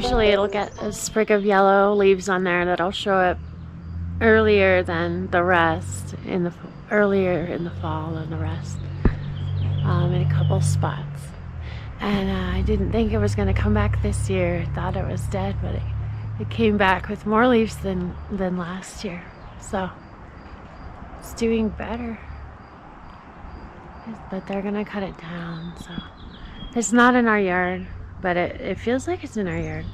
usually it'll get a sprig of yellow leaves on there that'll show up earlier than the rest, earlier in the fall than the rest, in a couple spots. And I didn't think it was going to come back this year. I thought it was dead, but it came back with more leaves than last year. So it's doing better. But they're going to cut it down. So it's not in our yard, but it feels like it's in our yard.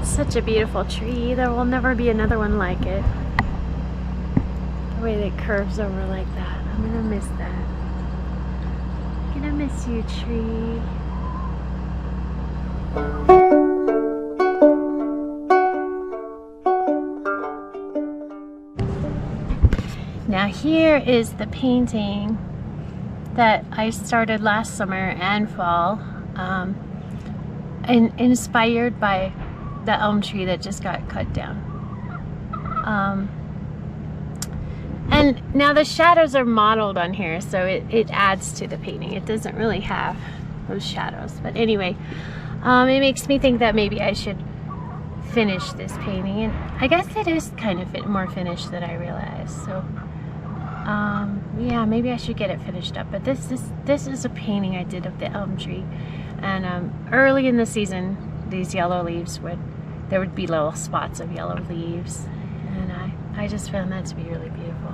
Such a beautiful tree. There will never be another one like it. The way that it curves over like that. I'm gonna miss that. I'm gonna miss you, tree. Now here is the painting that I started last summer and fall, and inspired by the elm tree that just got cut down. And now the shadows are modeled on here, so it adds to the painting. It doesn't really have those shadows, but anyway, it makes me think that maybe I should finish this painting, and I guess it is kind of more finished than I realized. So yeah, maybe I should get it finished up. But this is a painting I did of the elm tree, and early in the season, these yellow leaves there would be little spots of yellow leaves, and I just found that to be really beautiful.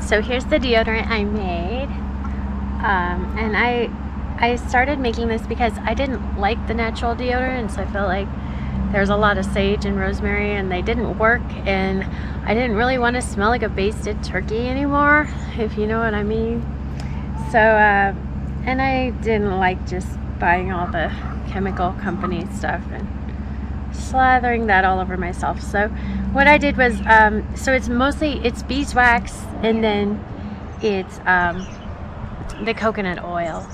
So here's the deodorant I made, and I started making this because I didn't like the natural deodorant, so I felt like there's a lot of sage and rosemary and they didn't work, and I didn't really want to smell like a basted turkey anymore, if you know what I mean. So and I didn't like just buying all the chemical company stuff and slathering that all over myself. So what I did was, so it's beeswax, and then it's the coconut oil,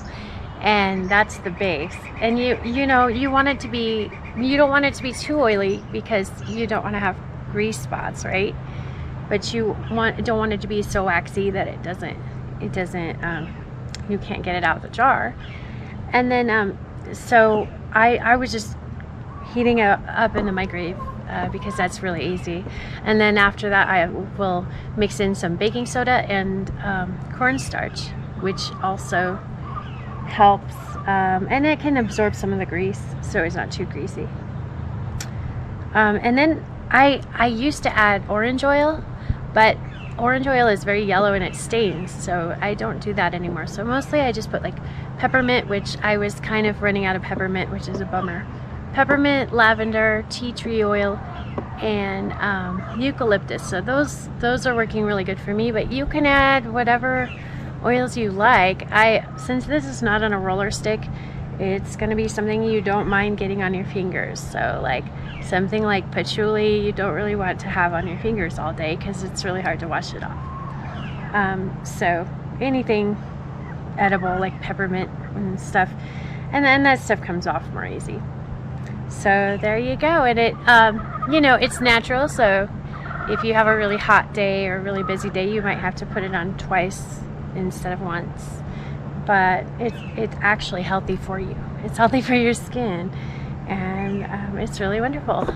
and that's the base. And you know, you want it to be, you don't want it to be too oily because you don't want to have grease spots, right? But you don't want it to be so waxy that it doesn't you can't get it out of the jar. And then so I was just heating it up in the microwave because that's really easy. And then after that, I will mix in some baking soda and cornstarch, which also helps, and it can absorb some of the grease, so it's not too greasy. And then I used to add orange oil, but orange oil is very yellow and it stains, so I don't do that anymore. So mostly I just put like peppermint, which I was kind of running out of peppermint, which is a bummer. Peppermint, lavender, tea tree oil, and eucalyptus. So those are working really good for me, but you can add whatever oils you like. Since this is not on a roller stick, it's going to be something you don't mind getting on your fingers. So like something like patchouli, you don't really want to have on your fingers all day because it's really hard to wash it off. So anything edible like peppermint and stuff, and then that stuff comes off more easy. So there you go. And it you know, it's natural, so if you have a really hot day or a really busy day, you might have to put it on twice instead of once, but it's actually healthy for you. It's healthy for your skin, and it's really wonderful.